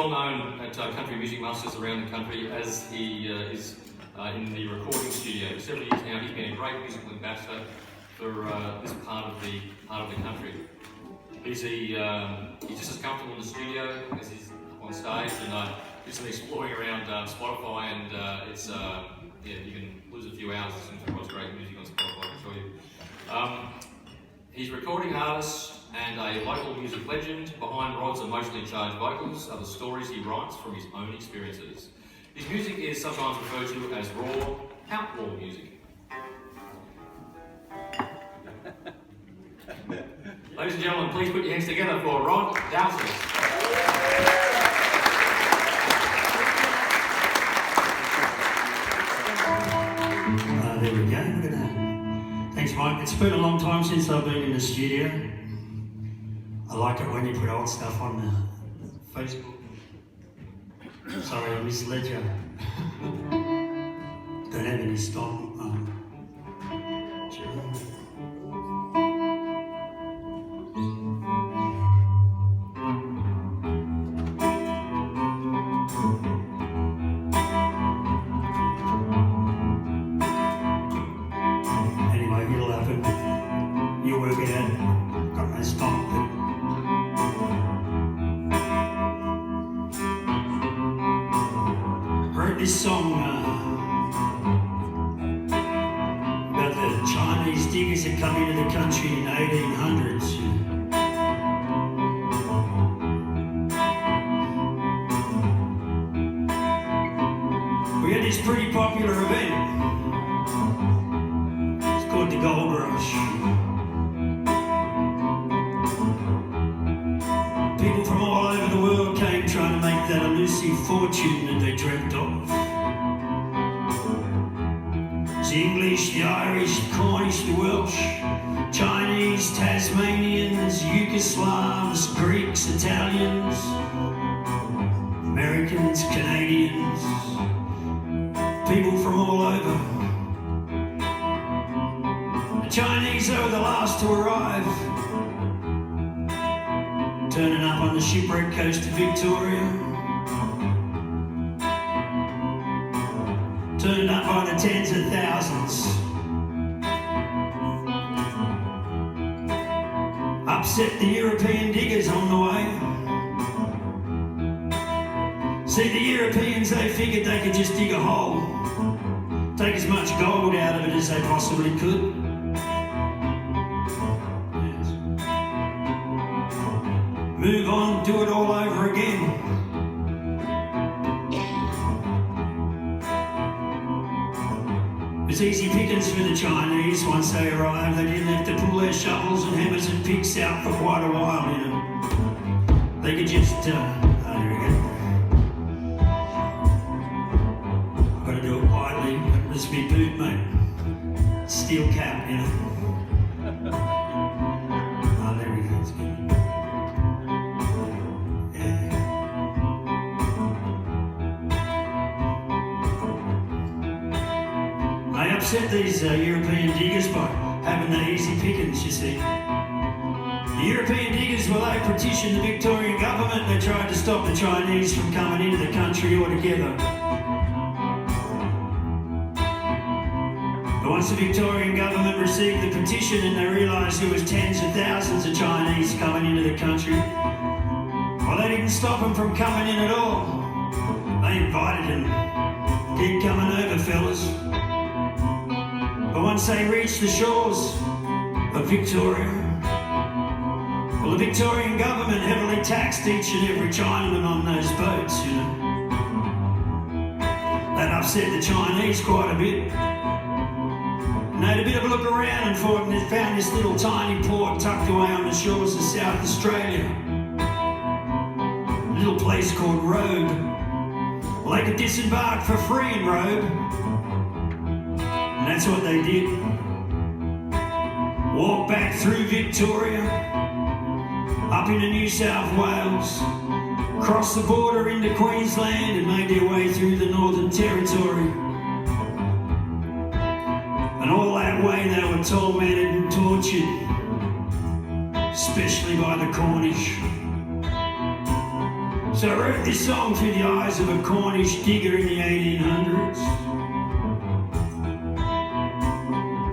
well known at country music masters around the country as he is in the recording studio. For several years now, he's been a great musical ambassador for this part of the country. He's just as comfortable in the studio as he's on stage, and just exploring around Spotify, and it's you can lose a few hours listening to what's great music on Spotify, I can tell you. He's a recording artist and a local music legend. Behind Rod's emotionally charged vocals are the stories he writes from his own experiences. His music is sometimes referred to as raw, outlaw music. Ladies and gentlemen, please put your hands together for Rod Dowsett. There we go. Look at that. Thanks, Mike. It's been a long time since I've been in the studio. I like it when you put old stuff on Facebook. Sorry, I misled you. Don't have any stock. Anyway, it'll happen. You'll work it out. Got no stock. Heard this song about the Chinese diggers that come into the country in the 1800s. We had this pretty popular event. It's called the Gold Rush. People from all over the world came trying to make that elusive fortune that they dreamt of. The English, the Irish, the Cornish, the Welsh, Chinese, Tasmanians, Yugoslavs, Greeks, Italians, Americans, Canadians, people from all over. The Chinese were the last to arrive, turning up on the shipwreck coast of Victoria. Turned up by the tens of thousands. Upset the European diggers on the way. See, the Europeans, they figured they could just dig a hole, take as much gold out of it as they possibly could. Yes. Move on, do it all over again. It was easy pickings for the Chinese once they arrived. They didn't have to pull their shovels and hammers and picks out for quite a while, you know. They could just, there we go. I've got to do it quietly. Must be boot, mate. Steel cap, you know. Oh, there we go. It's good. They upset these European diggers by having the easy pickings, you see. The European diggers, well, they petitioned the Victorian government. They tried to stop the Chinese from coming into the country altogether. But once the Victorian government received the petition and they realised there was tens of thousands of Chinese coming into the country, well, they didn't stop them from coming in at all. They invited them. Keep coming over, fellas. But once they reached the shores of Victoria, well, the Victorian government heavily taxed each and every Chinaman on those boats, you know. That upset the Chinese quite a bit. And they had a bit of a look around and found this little tiny port tucked away on the shores of South Australia. A little place called Robe. Well, they could disembark for free in Robe. And that's what they did. Walked back through Victoria, up into New South Wales, crossed the border into Queensland and made their way through the Northern Territory. And all that way they were tormented and tortured, especially by the Cornish. So I wrote this song through the eyes of a Cornish digger in the 1800s.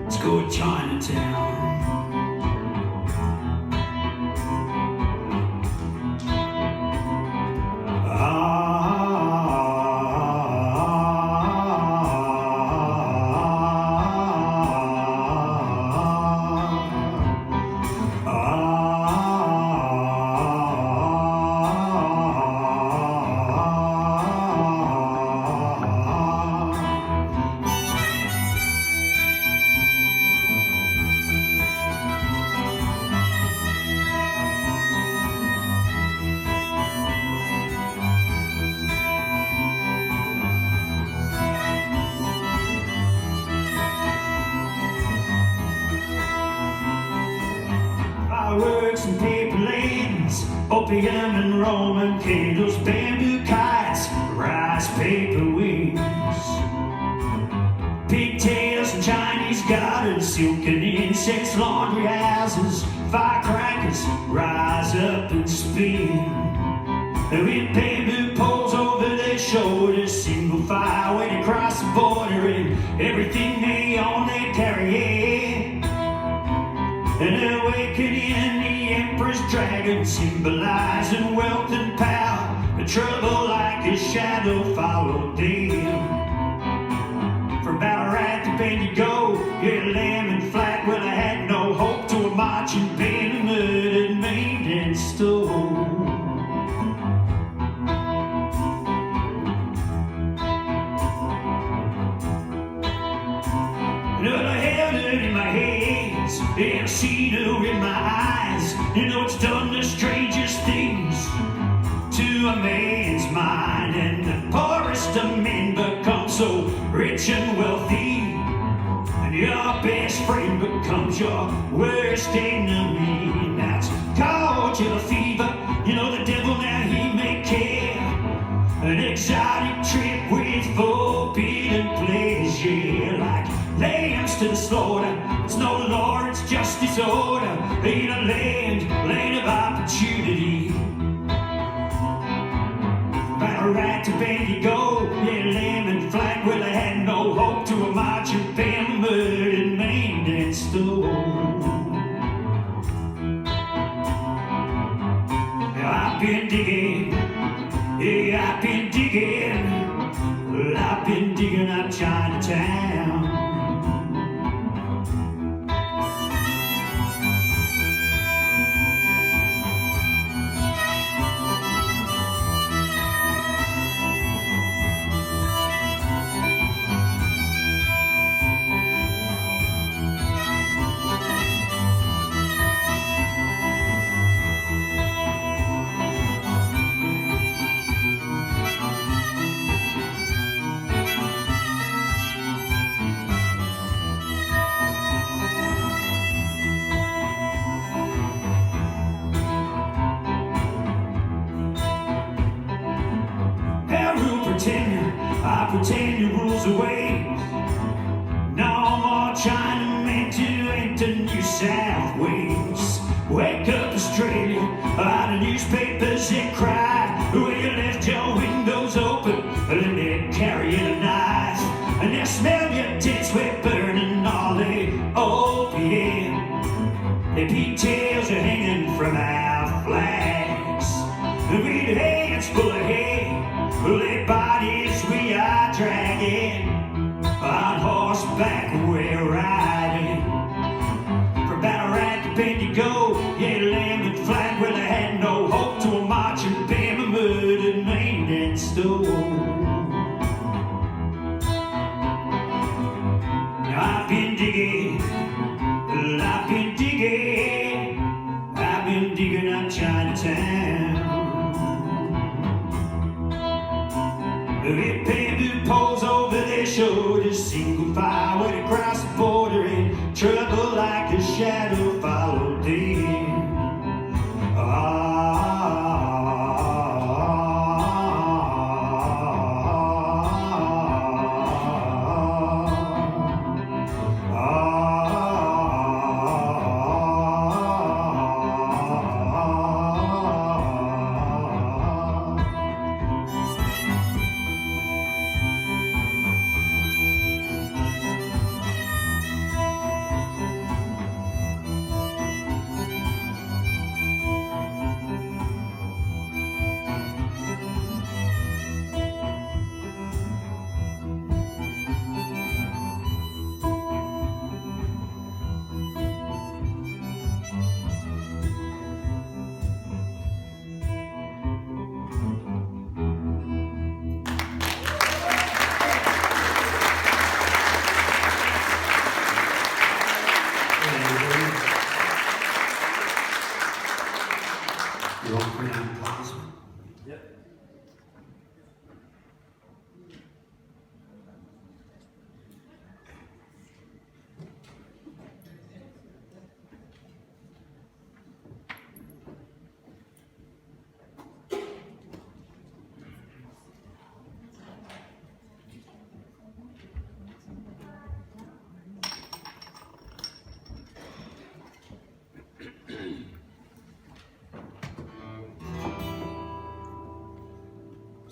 It's called Chinatown. Fireworks and paper lanes, opium and Roman candles, bamboo kites, rice paper wings, pigtails and Chinese gardens, silk and insects, laundry houses, firecrackers rise up and spin. With bamboo poles over their shoulders, single file went across the border, and everything they own they carry. An awakening in the Emperor's dragon, symbolizing wealth and power. The trouble like a shadow followed them. From Ballarat to Bendigo, yeah, Lamb and Flat, well, I had no hope to a marching band, murdered, maimed and stole. And all I held it in my hands, and I've seen her in my eyes. You know it's done the strangest things to a man's mind, and the poorest of men become so rich and wealthy, and your best friend becomes your worst enemy. Now it's called yellow fever, you know the devil now he may care. An exotic trip with forbidden pleasure, like lambs to the slaughter. It's no law, it's just disorder. In a land of opportunity. Ballarat to Bendigo, yeah, Lamb and Flat, well, I had no hope to a marching band, murdered, maimed and stole. Now I've been digging, yeah, I've been digging, well, I've been digging up Chinatown. I pretend the rules away. No more Chinamen to enter New South Wales. Wake up Australia, all the newspapers that cry where you left your windows open, and they're carrying a knife, and they smell your tents, we're burning all the opium. Their pigtails are hanging from our flags, and with hands full of hay, their bodies we are dragging, on horseback we're riding. From Ballarat to Bendigo, yeah, Lamb and Flat, well, I had no hope to a marching band, murdered, maimed and stole. Now I've been digging, well, I've been digging, I've been digging up Chinatown. With bamboo poles over their shoulders, single file went across the border, and trouble like a shadow followed them.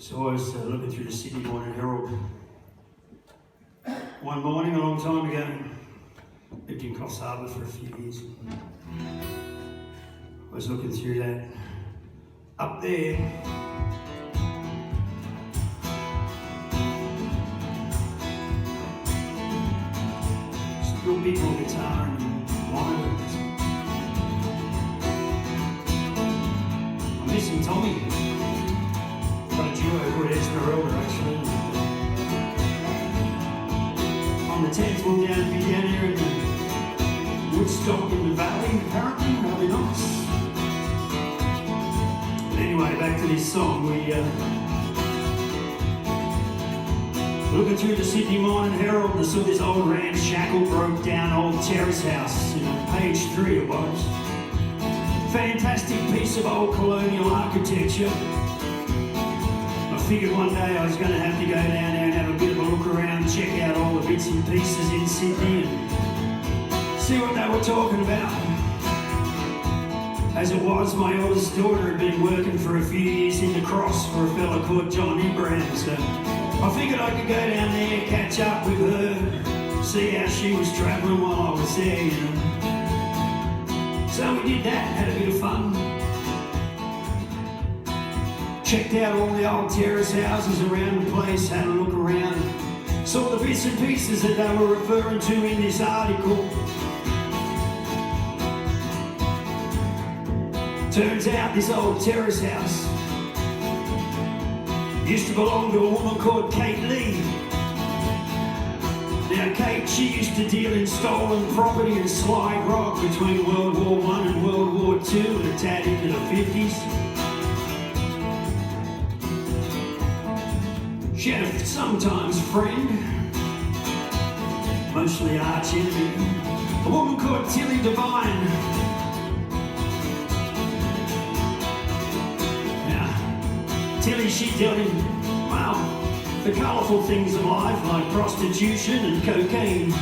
So I was looking through the Sydney Morning Herald one morning a long time ago. Lived in Coffs Harbour for a few years. I was looking through that. Up there, just a real big little guitar and monitors. I'm missing Tommy. Got a duo called Esmeralda actually. On the 10th we'll be down here in the Woodstock in the Valley, apparently, that'll be nice. But anyway, back to this song. We looking through the Sydney Morning Herald and I saw this old ramshackle, broke down old terrace house, page 3 it was. Fantastic piece of old colonial architecture. I figured one day I was going to have to go down there and have a bit of a look around, check out all the bits and pieces in Sydney and see what they were talking about. As it was, my oldest daughter had been working for a few years in the Cross for a fella called John Ibrahim, so I figured I could go down there, catch up with her, see how she was travelling while I was there, you know. So we did that, had a bit of fun. Checked out all the old terrace houses around the place, had a look around, saw the bits and pieces that they were referring to in this article. Turns out this old terrace house used to belong to a woman called Kate Lee. Now Kate, she used to deal in stolen property and slide rock between World War I and World War II and a tad into the 50s. She had a sometimes friend, mostly arch enemy, a woman called Tilly Devine. Tilly, she dealt in, well, the colourful things of life like prostitution and cocaine.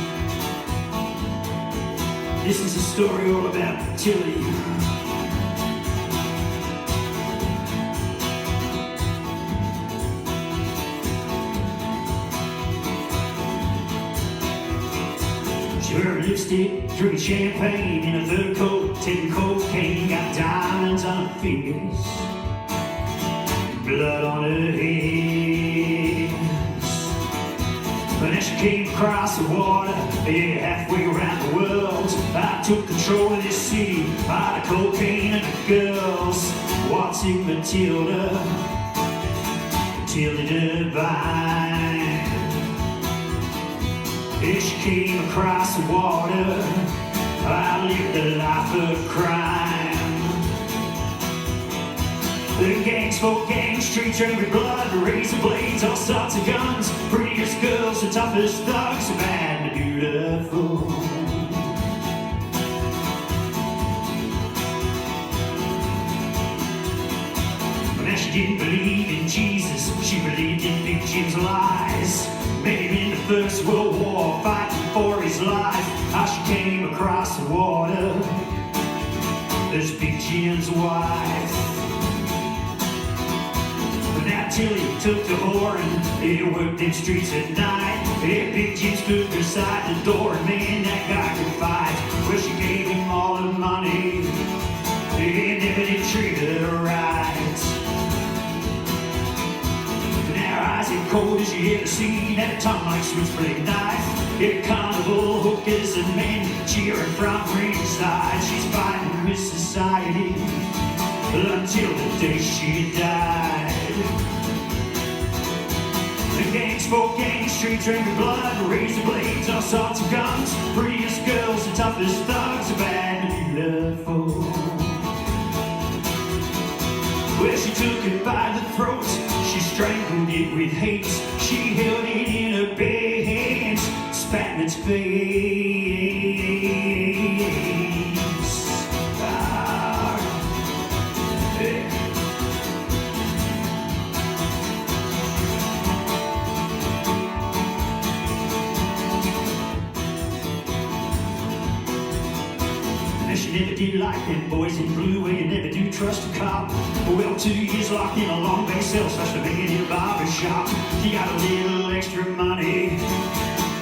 This is a story all about Tilly. She wear lipstick, drinking champagne in a fur coat, taking cocaine, got diamonds on her fingers. Blood on her hands. But then she came across the water, yeah, halfway around the world. I took control of this city by the cocaine and the girls. Watching Matilda, Tilly Devine. Yeah, she came across the water. I lived a life of crime. The gang spoke gang, streets ran with blood, razor blades, all sorts of guns. Prettiest girls, the toughest thugs, bad and beautiful. But now she didn't believe in Jesus, she believed in Big Jim's lies. Met him in the First World War, fighting for his life. How she came across the water as Big Jim's wife. Now Tilly took to whoring, he worked them streets at night. Yeah, Big Jim stood beside the door, and man, that guy could fight. Well, she gave him all the money, he never did treat her right. Now her eyes as cold as you ever seen, and a tongue like switchblade knife. Yeah, carnival hookers and men cheering from ringside. She's fighting with society until the day she died. The gang spoke gang, street drinking blood, razor blades, all sorts of guns. Prettiest girls, the toughest thugs, bad and beautiful. Well, she took it by the throat, she strangled it with hate. She held it in her bare hands, spat in its face. She never did like them boys in blue where you never do trust a cop. Well, 2 years locked in a long bay cell, such a man in a barber shop. You got a little extra money,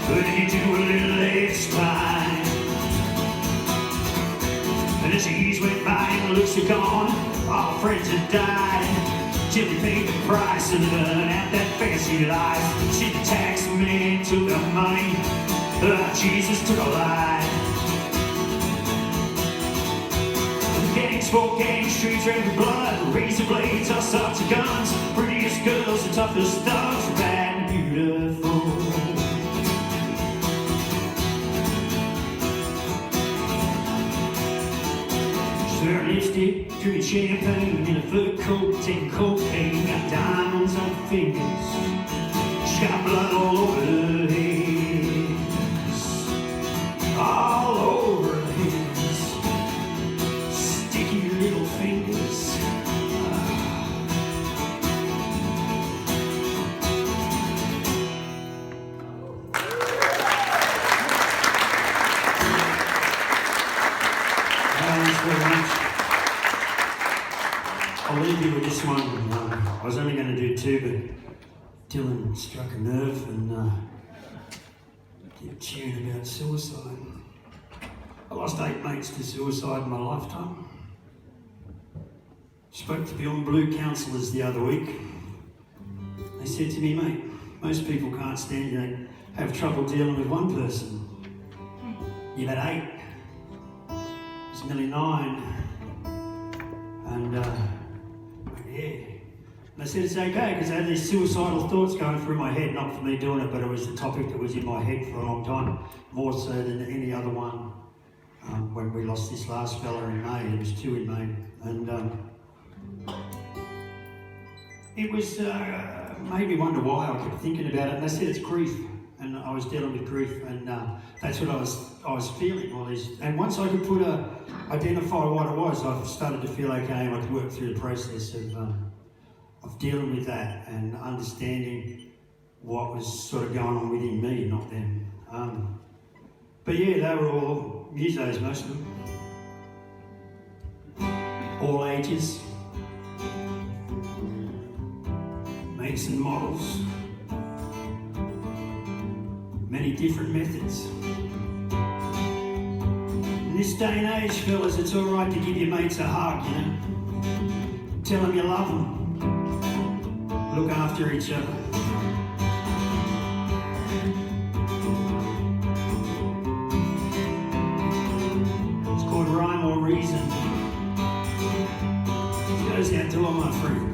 but you do a little less time. And as the years went by and the looks are gone, all my friends had died, till we paid the price of living out that fancy life. See, the tax man took the money, Jesus took a lie. Gangs for gang, streets red with blood, razor blades, all sorts of guns, prettiest girls, the toughest dogs, bad and beautiful. Wearing lipstick, drinking champagne in a fur coat, taking cocaine, got diamonds on her fingers, she got blood all over her hands, all over her hands, sticky little fingers. Thanks very much. I'll leave you with this one. I was only going to do two, but Dylan struck a nerve and did a tune about suicide. I lost 8 mates to suicide in my lifetime. Spoke to Beyond Blue counsellors the other week. They said to me, mate, most people can't stand, have trouble dealing with one person. You've had 8. It's nearly 9. And yeah. And I said it's okay because I had these suicidal thoughts going through my head, not for me doing it, but it was the topic that was in my head for a long time, more so than any other one. When we lost this last fella in May, there was 2 in May, and it was made me wonder why I kept thinking about it. And they said it's grief, and I was dealing with grief, and that's what I was feeling. All these, and once I could identify what it was, I started to feel okay, and I could work through the process of dealing with that and understanding what was sort of going on within me, not them. But yeah, they were all musos, most of them. All ages. Makes and models. Many different methods. In this day and age, fellas, it's alright to give your mates a hug, Tell them you love them. Look after each other. It's called Rhyme or Reason. It goes out to all my friends.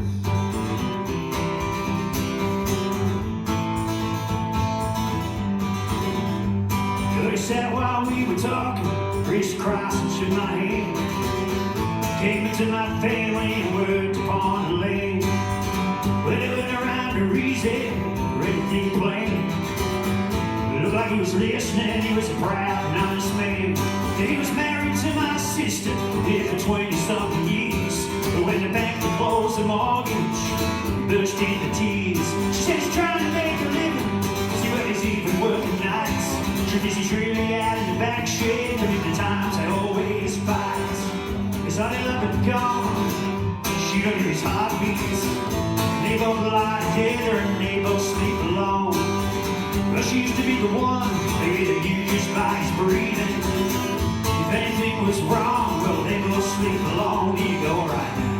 They sat while we were talking, reached across and shook my hand. Came into my family and worked upon the land. Well, he went around to reason, everything plain. Looked like he was listening, he was a proud and honest man. He was married to my sister, here for 20-something years. But when the bank would close the mortgage, he burst into tears. She said he's trying to make a living, see what he's even working nights. Truth is he's really out in the back shed, but in the times I always fight. Cause all they love and gone, she don't hear his heartbeats. They both lie together and they both sleep alone. Well, she used to be the one that you just by his breathing. If anything was wrong, well, they both sleep alone. You go right now.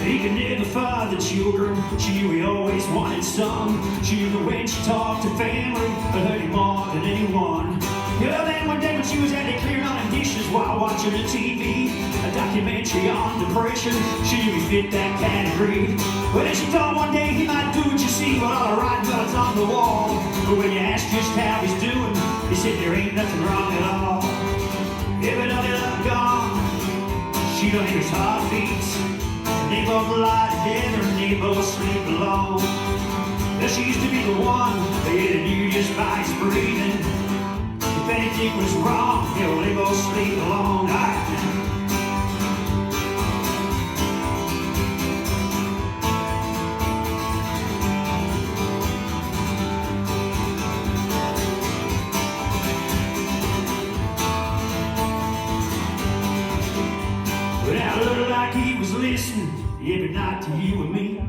He could never father children. She knew he always wanted some. She knew that when she talked to family, it hurt him more than anyone. Yeah, then one day when she was out there clearing all the dishes while watching the TV, a documentary on depression, she knew he fit that category. Well, then she thought one day he might do what you see, with all the writing buttons on the wall. But when you asked just how he's doing, he said there ain't nothing wrong at all. Yeah, but all that gone, she don't hear his heartbeats. They both lie together and they both sleep alone. Now she used to be the one that knew just by his breathing. If anything was wrong, he'll live or sleep a long night. But I looked like he was listening every night to you and me.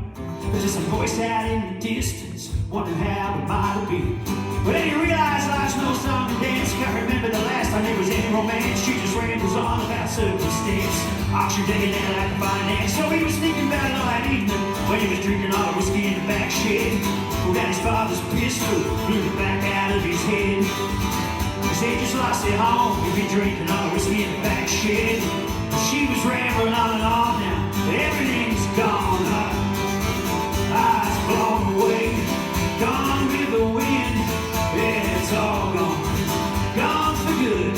There's just a voice out in the distance, wondering how it might have been. But then he realized life's no song and dance. Can't remember the last time there was any romance. She just rambles on about circumstance, auction digging out like a finance. So he was thinking about it all that evening when he was drinking all the whiskey in the back shed. Pulled out his father's pistol, blew it back out of his head. Cause they just lost it home, he'd be drinking all the whiskey in the back shed. She was rambling on and on now, everything's gone. Eyes blown away, gone with the wind. Yeah, it's all gone, gone for good.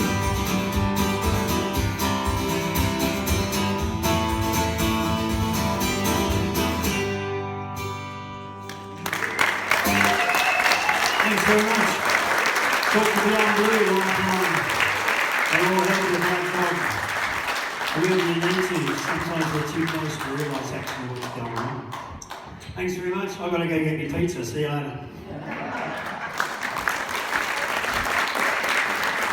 Thanks very much. Talk to the unbelievable. They all have the black dog. I really need to. Sometimes we're too close to realise actually what's going on. Thanks very much. I've got to go get my pizza. See you later.